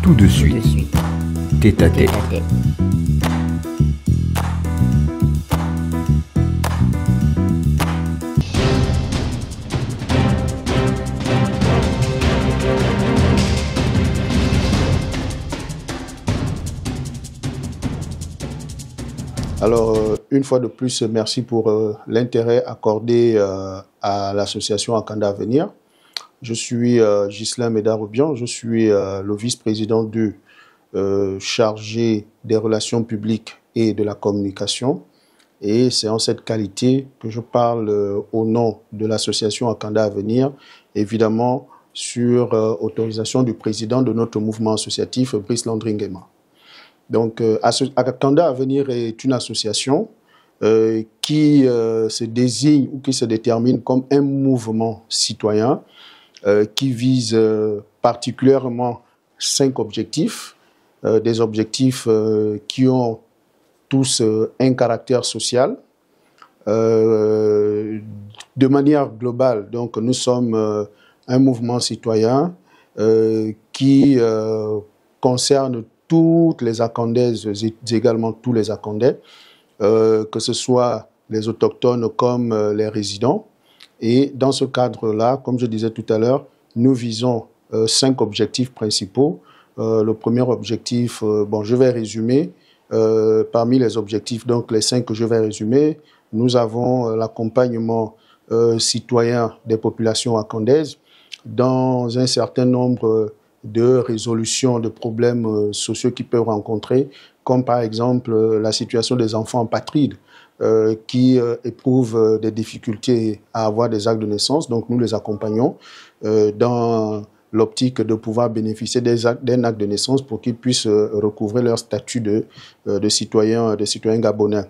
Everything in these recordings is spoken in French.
tout de suite. Tête à tête. Alors, une fois de plus, merci pour l'intérêt accordé à l'association Akanda Avenir. Je suis Ghislain Médard-Roubian, je suis le vice-président chargé des relations publiques et de la communication. Et c'est en cette qualité que je parle au nom de l'association Akanda Avenir, évidemment sur autorisation du président de notre mouvement associatif, Brice Landry-Nguema. Donc, Akanda Avenir est une association qui se désigne ou qui se détermine comme un mouvement citoyen qui vise particulièrement 5 objectifs, des objectifs qui ont tous un caractère social. De manière globale, donc, nous sommes un mouvement citoyen qui concerne toutes les Akandaises et également tous les Akandais, que ce soit les autochtones comme les résidents. Et dans ce cadre-là, comme je disais tout à l'heure, nous visons 5 objectifs principaux. Le premier objectif, je vais résumer. Parmi les objectifs, donc les 5 que je vais résumer, nous avons l'accompagnement citoyen des populations akandaises dans un certain nombre de résolution de problèmes sociaux qu'ils peuvent rencontrer, comme par exemple la situation des enfants apatrides qui éprouvent des difficultés à avoir des actes de naissance. Donc nous les accompagnons dans l'optique de pouvoir bénéficier d'un acte de naissance pour qu'ils puissent recouvrer leur statut de citoyen gabonais.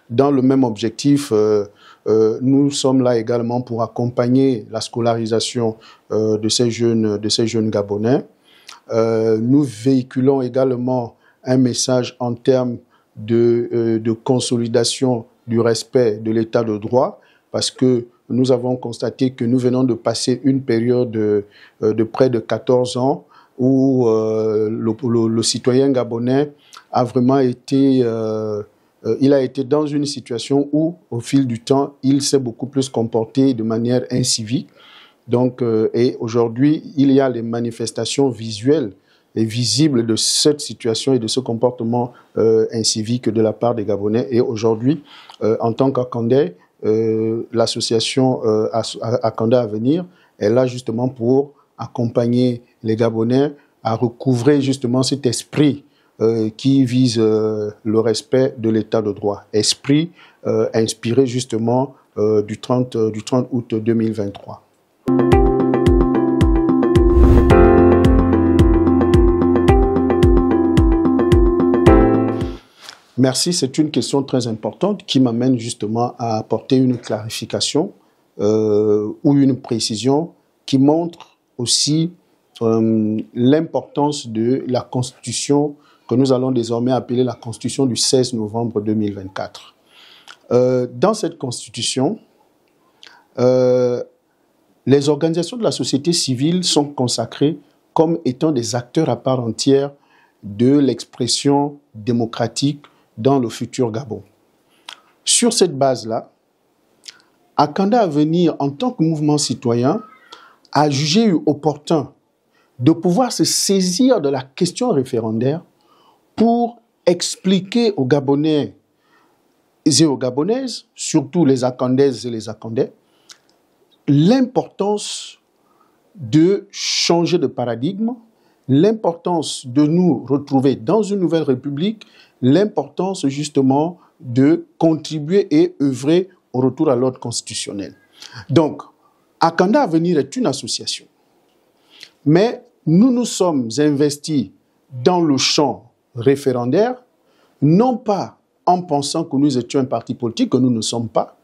Dans le même objectif, nous sommes là également pour accompagner la scolarisation de ces jeunes Gabonais. Nous véhiculons également un message en termes de consolidation du respect de l'état de droit, parce que nous avons constaté que nous venons de passer une période de près de 14 ans où le citoyen gabonais a vraiment été... il a été dans une situation où, au fil du temps, il s'est beaucoup plus comporté de manière incivique. Donc, et aujourd'hui, il y a les manifestations visuelles et visibles de cette situation et de ce comportement incivique de la part des Gabonais. Et aujourd'hui, en tant qu'Akandais, l'association Akanda Avenir est là justement pour accompagner les Gabonais à recouvrer justement cet esprit qui vise le respect de l'état de droit. Esprit inspiré justement du 30 août 2023. Merci, c'est une question très importante qui m'amène justement à apporter une clarification ou une précision qui montre aussi l'importance de la Constitution que nous allons désormais appeler la Constitution du 16 novembre 2024. Dans cette Constitution, les organisations de la société civile sont consacrées comme étant des acteurs à part entière de l'expression démocratique dans le futur Gabon. Sur cette base-là, Akanda Avenir, en tant que mouvement citoyen, a jugé opportun de pouvoir se saisir de la question référendaire pour expliquer aux Gabonais et aux Gabonaises, surtout les Akandaises et les Akandais, l'importance de changer de paradigme, l'importance de nous retrouver dans une nouvelle république, l'importance justement de contribuer et œuvrer au retour à l'ordre constitutionnel. Donc, Akanda Avenir est une association, mais nous nous sommes investis dans le champ référendaire, non pas en pensant que nous étions un parti politique, que nous ne sommes pas,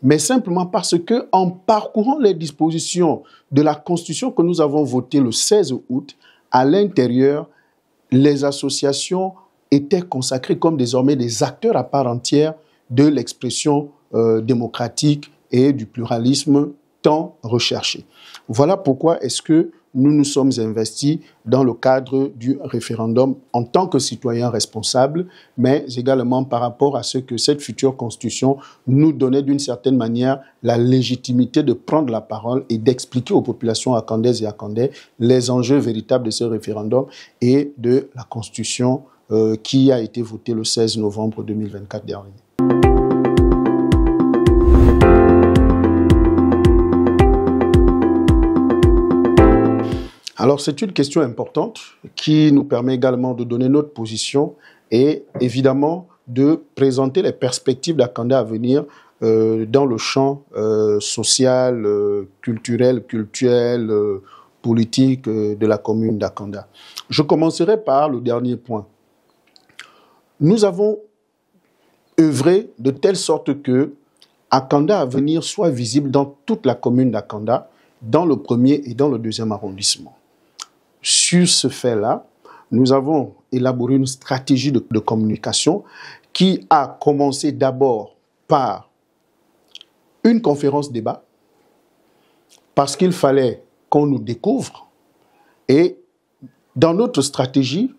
mais simplement parce que, en parcourant les dispositions de la Constitution que nous avons votée le 16 août, à l'intérieur, les associations étaient consacrées comme désormais des acteurs à part entière de l'expression démocratique et du pluralisme tant recherché. Voilà pourquoi est-ce que nous nous sommes investis dans le cadre du référendum en tant que citoyens responsables, mais également par rapport à ce que cette future constitution nous donnait d'une certaine manière la légitimité de prendre la parole et d'expliquer aux populations akandaises et akandais les enjeux véritables de ce référendum et de la constitution qui a été votée le 16 novembre 2024 dernier. Alors, c'est une question importante qui nous permet également de donner notre position et évidemment de présenter les perspectives d'Akanda à venir dans le champ social, culturel, politique de la commune d'Akanda. Je commencerai par le dernier point. Nous avons œuvré de telle sorte que Akanda à venir soit visible dans toute la commune d'Akanda, dans le premier et dans le deuxième arrondissement. Sur ce fait-là, nous avons élaboré une stratégie de communication qui a commencé d'abord par une conférence débat, parce qu'il fallait qu'on nous découvre. Et dans notre stratégie,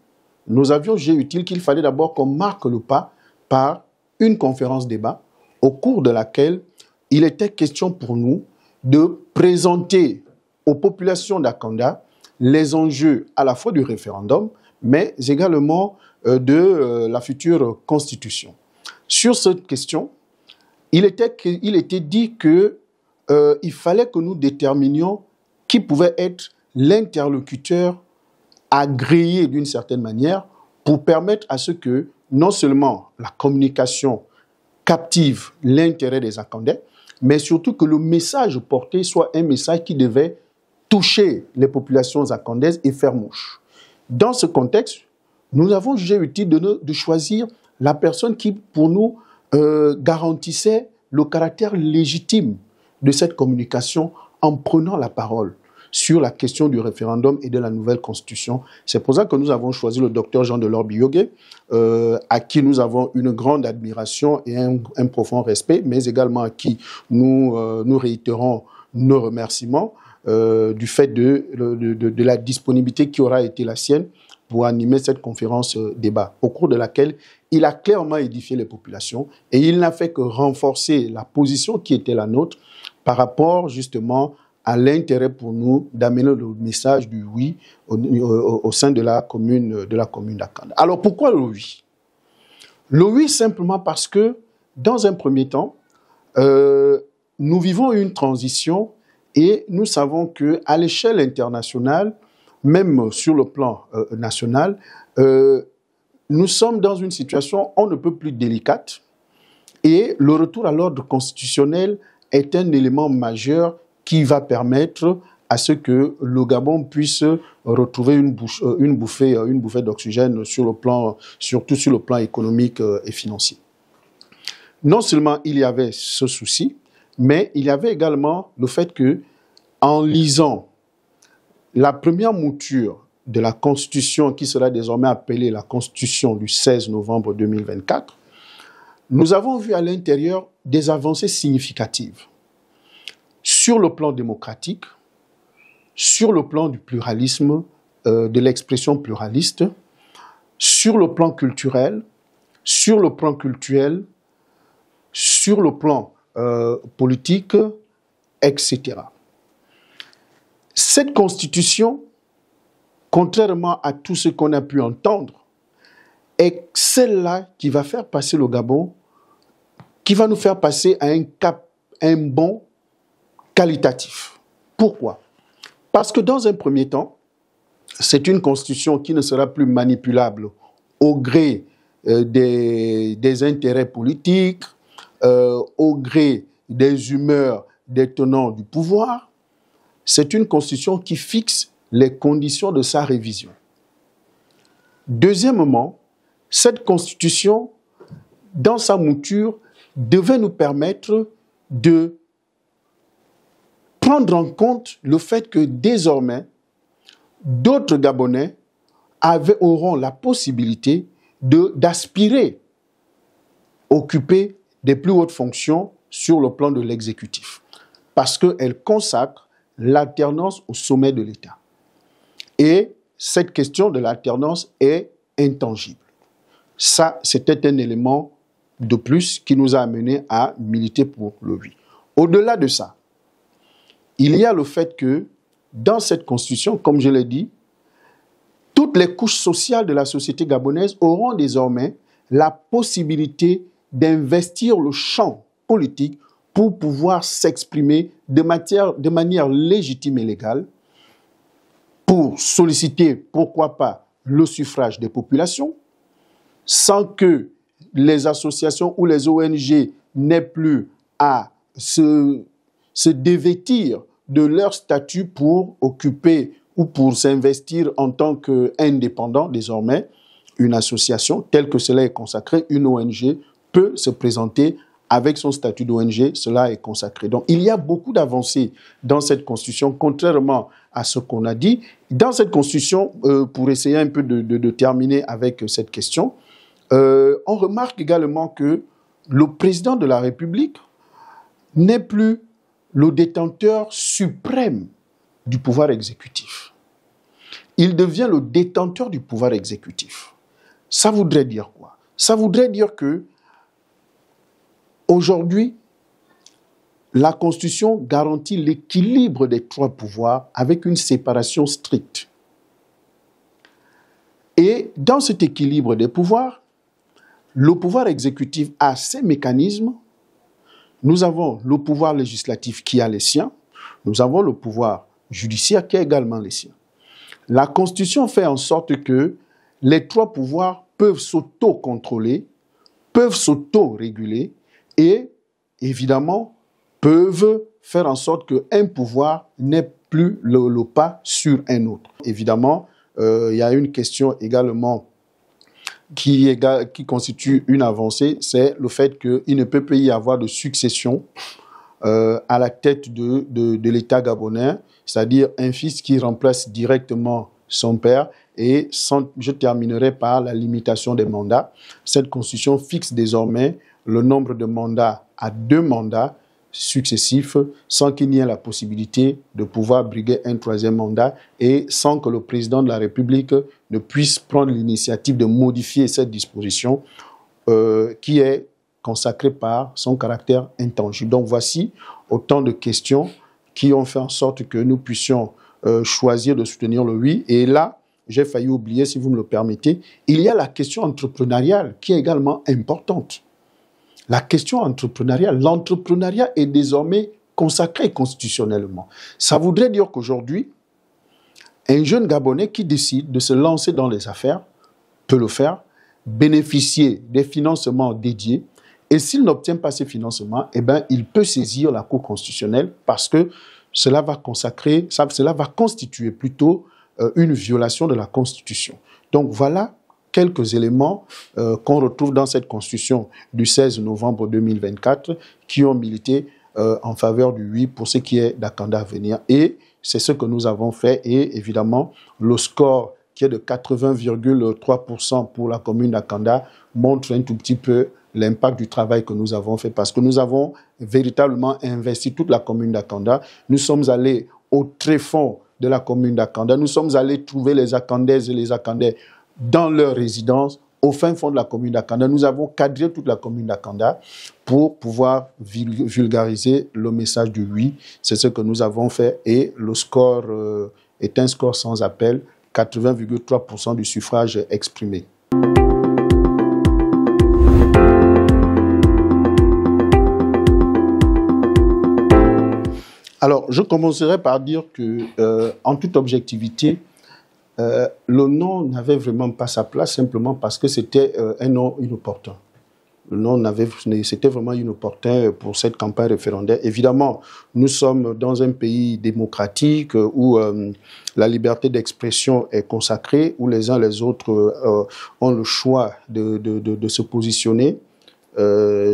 nous avions jugé utile qu'il fallait d'abord qu'on marque le pas par une conférence débat, au cours de laquelle il était question pour nous de présenter aux populations d'Akanda les enjeux à la fois du référendum, mais également de la future constitution. Sur cette question, il était dit qu'il fallait que nous déterminions qui pouvait être l'interlocuteur agréé d'une certaine manière pour permettre à ce que non seulement la communication captive l'intérêt des Akandais, mais surtout que le message porté soit un message qui devait toucher les populations akandaises et faire mouche. Dans ce contexte, nous avons jugé utile de choisir la personne qui, pour nous, garantissait le caractère légitime de cette communication en prenant la parole sur la question du référendum et de la nouvelle constitution. C'est pour ça que nous avons choisi le docteur Jean-Delors Biyogué, à qui nous avons une grande admiration et un profond respect, mais également à qui nous réitérons nos remerciements du fait de la disponibilité qui aura été la sienne pour animer cette conférence débat, au cours de laquelle il a clairement édifié les populations et il n'a fait que renforcer la position qui était la nôtre par rapport justement à l'intérêt pour nous d'amener le message du oui au sein de la commune d'Akanda. Alors pourquoi le oui? Le oui simplement parce que dans un premier temps, nous vivons une transition et nous savons qu'à l'échelle internationale, même sur le plan national, nous sommes dans une situation on ne peut plus délicate et le retour à l'ordre constitutionnel est un élément majeur qui va permettre à ce que le Gabon puisse retrouver une bouffée d'oxygène surtout sur le plan économique et financier. Non seulement il y avait ce souci, mais il y avait également le fait que, en lisant la première mouture de la Constitution, qui sera désormais appelée la Constitution du 16 novembre 2024, nous avons vu à l'intérieur des avancées significatives sur le plan démocratique, sur le plan du pluralisme, de l'expression pluraliste, sur le plan culturel, sur le plan cultuel, sur le plan politique, etc. Cette constitution, contrairement à tout ce qu'on a pu entendre, est celle-là qui va faire passer le Gabon, qui va nous faire passer à un bond qualitatif. Pourquoi? Parce que dans un premier temps, c'est une constitution qui ne sera plus manipulable au gré des intérêts politiques, au gré des humeurs des tenants du pouvoir. C'est une constitution qui fixe les conditions de sa révision. Deuxièmement, cette constitution, dans sa mouture, devait nous permettre de prendre en compte le fait que désormais, d'autres Gabonais auront la possibilité d'aspirer à occuper des plus hautes fonctions sur le plan de l'exécutif, parce qu'elle consacre l'alternance au sommet de l'État. Et cette question de l'alternance est intangible. Ça, c'était un élément de plus qui nous a amené à militer pour le oui. Au-delà de ça, il y a le fait que dans cette constitution, comme je l'ai dit, toutes les couches sociales de la société gabonaise auront désormais la possibilité d'investir le champ politique pour pouvoir s'exprimer de manière légitime et légale, pour solliciter, pourquoi pas, le suffrage des populations, sans que les associations ou les ONG n'aient plus à se dévêtir de leur statut pour occuper ou pour s'investir en tant qu'indépendant désormais. Une association telle que cela est consacré, une ONG peut se présenter avec son statut d'ONG, cela est consacré. Donc il y a beaucoup d'avancées dans cette constitution, contrairement à ce qu'on a dit. Dans cette constitution, pour essayer un peu de terminer avec cette question, on remarque également que le président de la République n'est plus le détenteur suprême du pouvoir exécutif. Il devient le détenteur du pouvoir exécutif. Ça voudrait dire quoi? Ça voudrait dire que aujourd'hui, la Constitution garantit l'équilibre des trois pouvoirs avec une séparation stricte. Et dans cet équilibre des pouvoirs, le pouvoir exécutif a ses mécanismes. Nous avons le pouvoir législatif qui a les siens. Nous avons le pouvoir judiciaire qui a également les siens. La Constitution fait en sorte que les trois pouvoirs peuvent s'auto-contrôler, peuvent s'auto-réguler et, évidemment, peuvent faire en sorte qu'un pouvoir n'ait plus le pas sur un autre. Évidemment, il y a une question également qui constitue une avancée, c'est le fait qu'il ne peut plus y avoir de succession à la tête de l'État gabonais, c'est-à-dire un fils qui remplace directement son père. Et je terminerai par la limitation des mandats. Cette constitution fixe désormais le nombre de mandats à 2 mandats successifs, sans qu'il n'y ait la possibilité de pouvoir briguer un 3e mandat et sans que le président de la République ne puisse prendre l'initiative de modifier cette disposition qui est consacrée par son caractère intangible. Donc voici autant de questions qui ont fait en sorte que nous puissions choisir de soutenir le oui. Et là, j'ai failli oublier, si vous me le permettez, il y a la question entrepreneuriale qui est également importante. La question entrepreneuriale, l'entrepreneuriat est désormais consacré constitutionnellement. Ça voudrait dire qu'aujourd'hui, un jeune Gabonais qui décide de se lancer dans les affaires peut le faire, bénéficier des financements dédiés, et s'il n'obtient pas ces financements, eh bien, il peut saisir la Cour constitutionnelle parce que cela va constituer plutôt une violation de la Constitution. Donc voilà quelques éléments qu'on retrouve dans cette Constitution du 16 novembre 2024 qui ont milité en faveur du oui pour ce qui est d'Akanda à venir. Et c'est ce que nous avons fait. Et évidemment, le score qui est de 80,3% pour la commune d'Akanda montre un tout petit peu l'impact du travail que nous avons fait parce que nous avons véritablement investi toute la commune d'Akanda. Nous sommes allés au tréfonds de la commune d'Akanda. Nous sommes allés trouver les Akandaises et les Akandais dans leur résidence, au fin fond de la commune d'Akanda. Nous avons cadré toute la commune d'Akanda pour pouvoir vulgariser le message du oui. C'est ce que nous avons fait et le score est un score sans appel, 80,3% du suffrage exprimé. Alors, je commencerai par dire que, en toute objectivité, le nom n'avait vraiment pas sa place simplement parce que c'était un nom inopportun. Le nom c'était vraiment inopportun pour cette campagne référendaire. Évidemment, nous sommes dans un pays démocratique où la liberté d'expression est consacrée, où les uns les autres ont le choix de se positionner.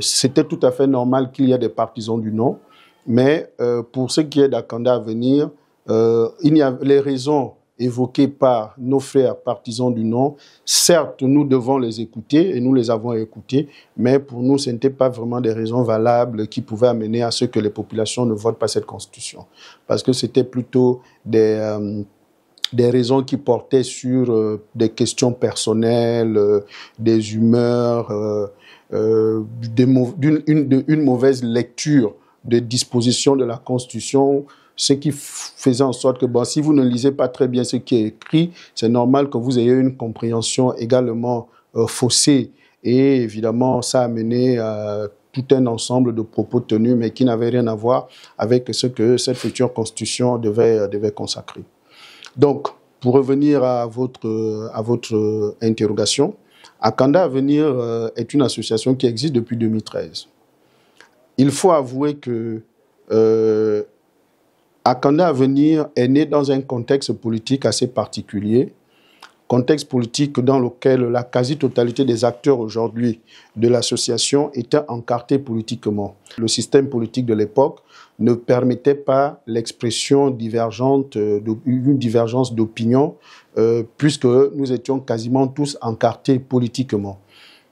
C'était tout à fait normal qu'il y ait des partisans du non. Mais pour ce qui est d'Akanda à venir, il y a les raisons évoquées par nos frères partisans du non. Certes, nous devons les écouter et nous les avons écoutés, mais pour nous, ce n'étaient pas vraiment des raisons valables qui pouvaient amener à ce que les populations ne votent pas cette constitution. Parce que c'était plutôt des des raisons qui portaient sur des questions personnelles, des humeurs, une mauvaise lecture des dispositions de la Constitution, ce qui faisait en sorte que, bon, si vous ne lisez pas très bien ce qui est écrit, c'est normal que vous ayez une compréhension également faussée. Et évidemment, ça a mené à tout un ensemble de propos tenus, mais qui n'avaient rien à voir avec ce que cette future Constitution devait consacrer. Donc, pour revenir à votre interrogation, Akanda Avenir est une association qui existe depuis 2013. Il faut avouer que Akanda Avenir est né dans un contexte politique assez particulier, contexte politique dans lequel la quasi-totalité des acteurs aujourd'hui de l'association étaient encartés politiquement. Le système politique de l'époque ne permettait pas l'expression divergente, une divergence d'opinion, puisque nous étions quasiment tous encartés politiquement.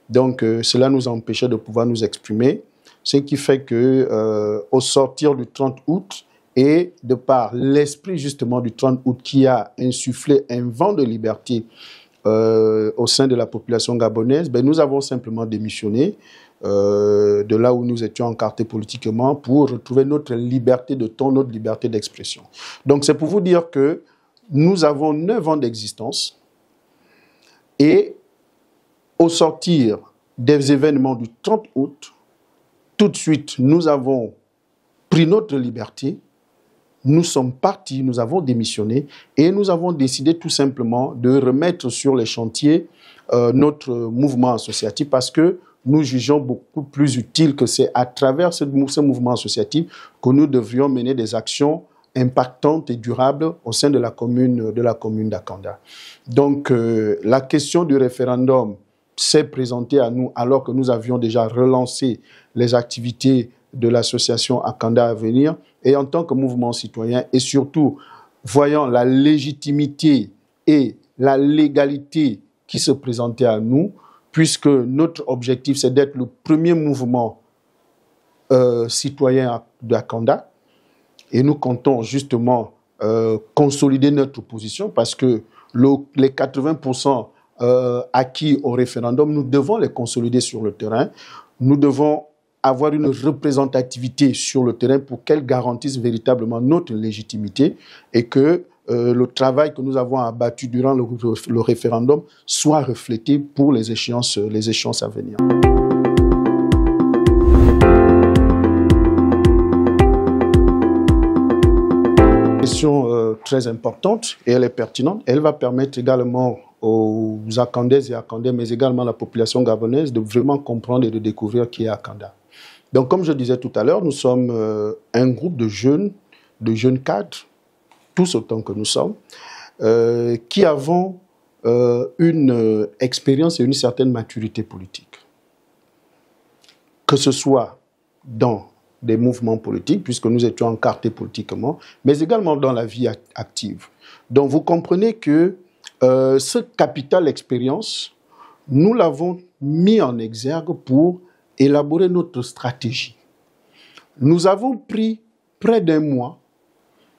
Donc cela nous empêchait de pouvoir nous exprimer, ce qui fait que au sortir du 30 août, et de par l'esprit justement du 30 août qui a insufflé un vent de liberté au sein de la population gabonaise, ben nous avons simplement démissionné de là où nous étions encartés politiquement pour retrouver notre liberté de ton, notre liberté d'expression. Donc c'est pour vous dire que nous avons 9 ans d'existence et au sortir des événements du 30 août, tout de suite nous avons pris notre liberté. Nous sommes partis, nous avons démissionné et nous avons décidé tout simplement de remettre sur les chantiers notre mouvement associatif parce que nous jugeons beaucoup plus utile que c'est à travers ce mouvement associatif que nous devrions mener des actions impactantes et durables au sein de la commune d'Akanda. Donc la question du référendum s'est présentée à nous alors que nous avions déjà relancé les activités de l'association Akanda Avenir. Et en tant que mouvement citoyen, et surtout voyant la légitimité et la légalité qui se présentaient à nous, puisque notre objectif, c'est d'être le premier mouvement citoyen d'Akanda, et nous comptons justement consolider notre position, parce que les 80% acquis au référendum, nous devons les consolider sur le terrain. Nous devons avoir une représentativité sur le terrain pour qu'elle garantisse véritablement notre légitimité et que le travail que nous avons abattu durant le référendum soit reflété pour les échéances à venir. Question très importante et elle est pertinente. Elle va permettre également aux Akandaises et Akandais, mais également à la population gabonaise de vraiment comprendre et de découvrir qui est Akanda. Donc, comme je disais tout à l'heure, nous sommes un groupe de jeunes cadres, tous autant que nous sommes, qui avons une expérience et une certaine maturité politique. Que ce soit dans des mouvements politiques, puisque nous étions encartés politiquement, mais également dans la vie active. Donc, vous comprenez que ce capital expérience, nous l'avons mis en exergue pour élaborer notre stratégie. Nous avons pris près d'un mois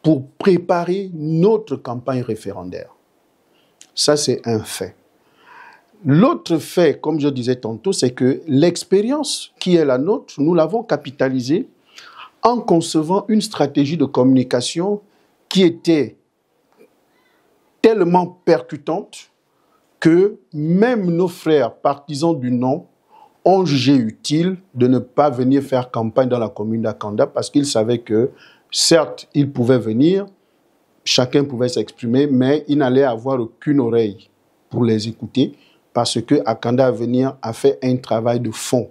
pour préparer notre campagne référendaire. Ça, c'est un fait. L'autre fait, comme je disais tantôt, c'est que l'expérience qui est la nôtre, nous l'avons capitalisée en concevant une stratégie de communication qui était tellement percutante que même nos frères partisans du non ont jugé utile de ne pas venir faire campagne dans la commune d'Akanda parce qu'ils savaient que, certes, ils pouvaient venir, chacun pouvait s'exprimer, mais ils n'allaient avoir aucune oreille pour les écouter parce que Akanda Avenir a fait un travail de fond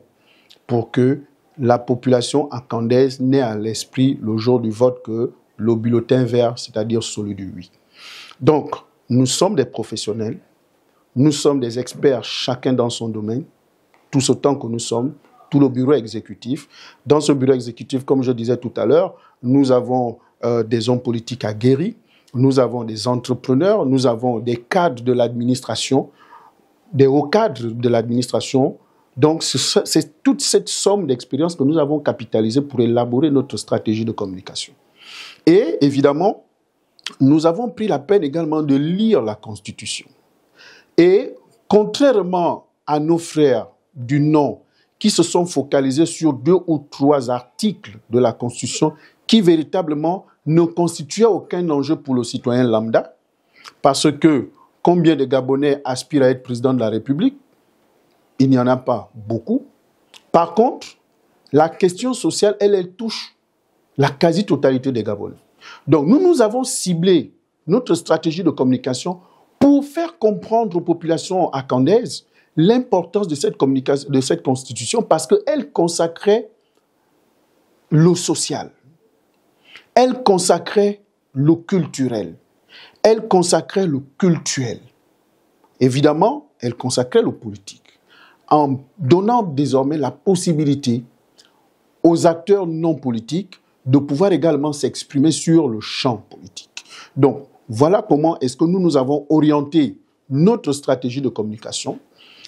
pour que la population akandaise n'ait à l'esprit le jour du vote que le bulletin vert, c'est-à-dire celui du oui. Donc, nous sommes des professionnels, nous sommes des experts, chacun dans son domaine, tous autant que nous sommes, tout le bureau exécutif. Dans ce bureau exécutif, comme je disais tout à l'heure, nous avons des hommes politiques aguerris, nous avons des entrepreneurs, nous avons des cadres de l'administration, des hauts cadres de l'administration. Donc, c'est toute cette somme d'expérience que nous avons capitalisée pour élaborer notre stratégie de communication. Et évidemment, nous avons pris la peine également de lire la Constitution. Et contrairement à nos frères du Nord qui se sont focalisés sur 2 ou 3 articles de la Constitution qui véritablement ne constituaient aucun enjeu pour le citoyen lambda, parce que combien de Gabonais aspirent à être président de la République? Il n'y en a pas beaucoup. Par contre, la question sociale, elle touche la quasi-totalité des Gabonais. Donc, nous avons ciblé notre stratégie de communication pour faire comprendre aux populations akandaises l'importance de cette constitution, parce qu'elle consacrait le social, elle consacrait le culturel, elle consacrait le cultuel. Évidemment, elle consacrait le politique, en donnant désormais la possibilité aux acteurs non politiques de pouvoir également s'exprimer sur le champ politique. Donc, voilà comment est-ce que nous avons orienté notre stratégie de communication,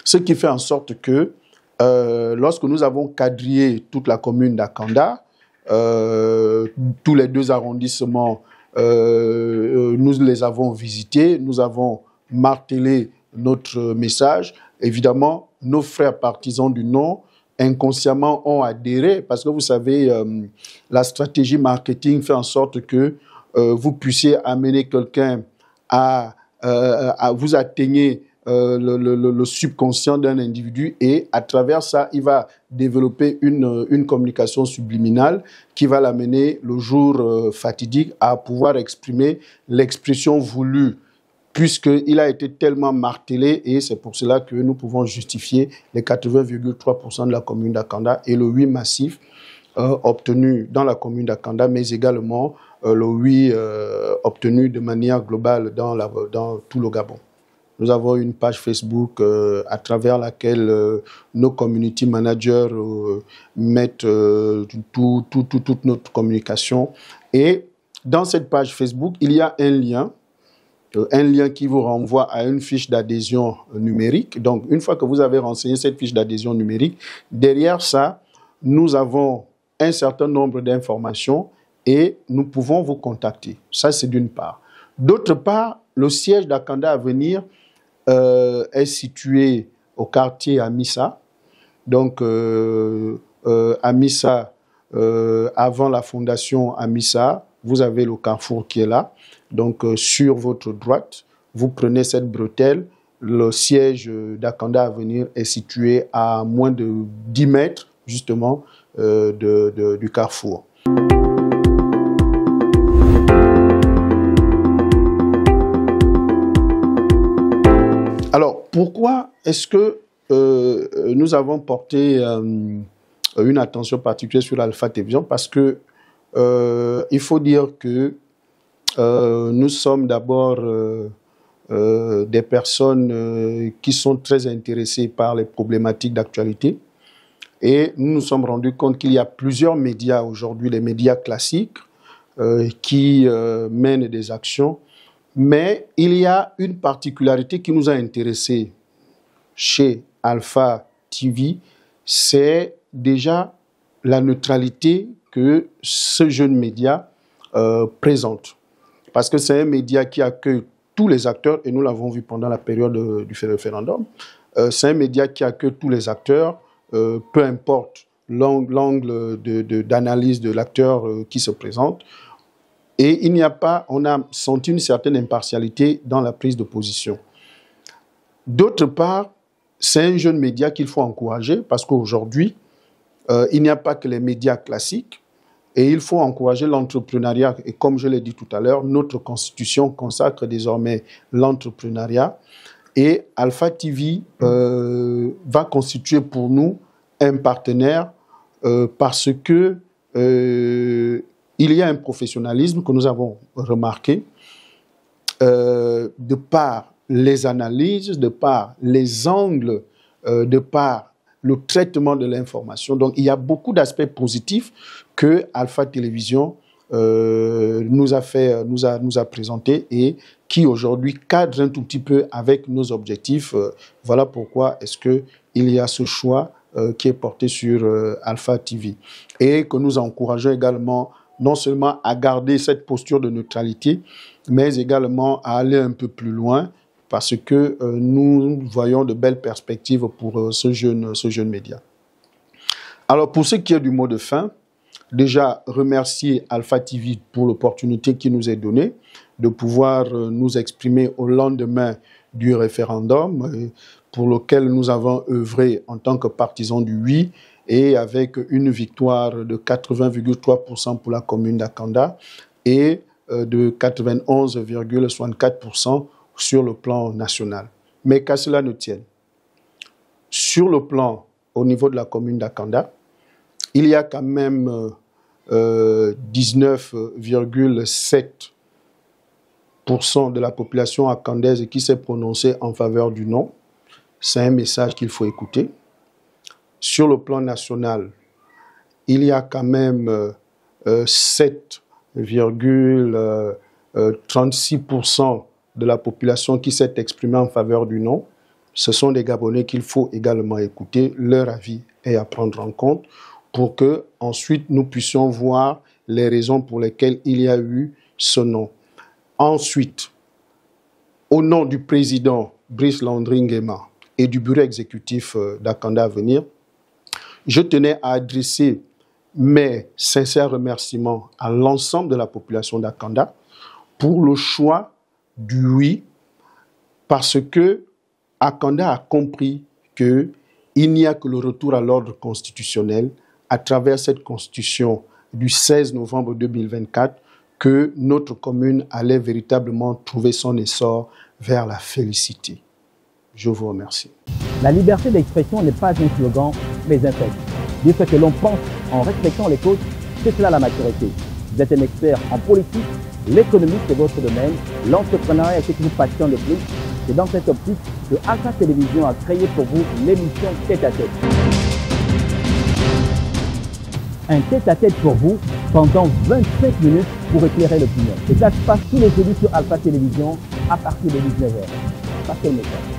ce qui fait en sorte que lorsque nous avons quadrillé toute la commune d'Akanda, tous les 2 arrondissements, nous les avons visités, nous avons martelé notre message. Évidemment, nos frères partisans du Nord, inconsciemment, ont adhéré, parce que vous savez, la stratégie marketing fait en sorte que vous puissiez amener quelqu'un à vous atteigner le subconscient d'un individu, et à travers ça, il va développer une communication subliminale qui va l'amener le jour fatidique à pouvoir exprimer l'expression voulue, puisqu'il a été tellement martelé, et c'est pour cela que nous pouvons justifier les 80,3% de la commune d'Akanda et le oui massif obtenu dans la commune d'Akanda, mais également le oui obtenu de manière globale dans tout le Gabon. Nous avons une page Facebook à travers laquelle nos community managers mettent toute notre communication. Et dans cette page Facebook, il y a un lien qui vous renvoie à une fiche d'adhésion numérique. Donc, une fois que vous avez renseigné cette fiche d'adhésion numérique, derrière ça, nous avons un certain nombre d'informations et nous pouvons vous contacter. Ça, c'est d'une part. D'autre part, le siège d'Akanda Avenir est situé au quartier Amissa. Donc, Amissa, avant la fondation Amissa, vous avez le carrefour qui est là. Donc, sur votre droite, vous prenez cette bretelle. Le siège d'Akanda Avenir est situé à moins de 10 mètres, justement, du carrefour. Alors, pourquoi est-ce que nous avons porté une attention particulière sur Alpha Télévision? Parce que il faut dire que nous sommes d'abord des personnes qui sont très intéressées par les problématiques d'actualité. Et nous nous sommes rendus compte qu'il y a plusieurs médias aujourd'hui, les médias classiques, qui mènent des actions. Mais il y a une particularité qui nous a intéressés chez Alpha TV, c'est déjà la neutralité que ce jeune média présente. Parce que c'est un média qui accueille tous les acteurs, et nous l'avons vu pendant la période du référendum. C'est un média qui accueille tous les acteurs, peu importe l'angle d'analyse de l'acteur qui se présente. Et il n'y a pas, on a senti une certaine impartialité dans la prise de position. D'autre part, c'est un jeune média qu'il faut encourager, parce qu'aujourd'hui, il n'y a pas que les médias classiques, et il faut encourager l'entrepreneuriat. Et comme je l'ai dit tout à l'heure, notre constitution consacre désormais l'entrepreneuriat. Et Alpha TV va constituer pour nous un partenaire parce que il y a un professionnalisme que nous avons remarqué de par les analyses, de par les angles, de par le traitement de l'information. Donc, il y a beaucoup d'aspects positifs que Alpha Télévision nous a présentés et qui aujourd'hui cadre un tout petit peu avec nos objectifs. Voilà pourquoi est-ce qu'il y a ce choix qui est porté sur Alpha TV. Et que nous encourageons également non seulement à garder cette posture de neutralité, mais également à aller un peu plus loin, parce que nous voyons de belles perspectives pour ce jeune média. Alors, pour ce qui est du mot de fin, déjà remercier Alpha TV pour l'opportunité qui nous est donnée de pouvoir nous exprimer au lendemain du référendum pour lequel nous avons œuvré en tant que partisans du oui et avec une victoire de 80,3% pour la commune d'Akanda et de 91,64% sur le plan national. Mais qu'à cela ne tienne, sur le plan au niveau de la commune d'Akanda, il y a quand même 19,7% de la population akandaise qui s'est prononcée en faveur du non. C'est un message qu'il faut écouter. Sur le plan national, il y a quand même 7,36% de la population qui s'est exprimée en faveur du non. Ce sont des Gabonais qu'il faut également écouter. Leur avis est à prendre en compte pour que ensuite nous puissions voir les raisons pour lesquelles il y a eu ce non. Ensuite, au nom du président Brice Landry Nguema et du bureau exécutif d'Akanda Avenir, je tenais à adresser mes sincères remerciements à l'ensemble de la population d'Akanda pour le choix du oui, parce que Akanda a compris qu'il n'y a que le retour à l'ordre constitutionnel à travers cette constitution du 16 novembre 2024 que notre commune allait véritablement trouver son essor vers la félicité. Je vous remercie. La liberté d'expression n'est pas un slogan, mais un fait. Dire ce que l'on pense en respectant les causes, c'est cela la maturité. Vous êtes un expert en politique, l'économie c'est votre domaine, l'entrepreneuriat est ce qui vous passionne le plus. C'est dans cette optique que Alpha Télévision a créé pour vous l'émission Tête à Tête. Un tête-à-tête pour vous pendant 25 minutes pour éclairer l'opinion. Et ça se passe tous les jeudis sur Alpha Télévision à partir de 19h. Passez le message.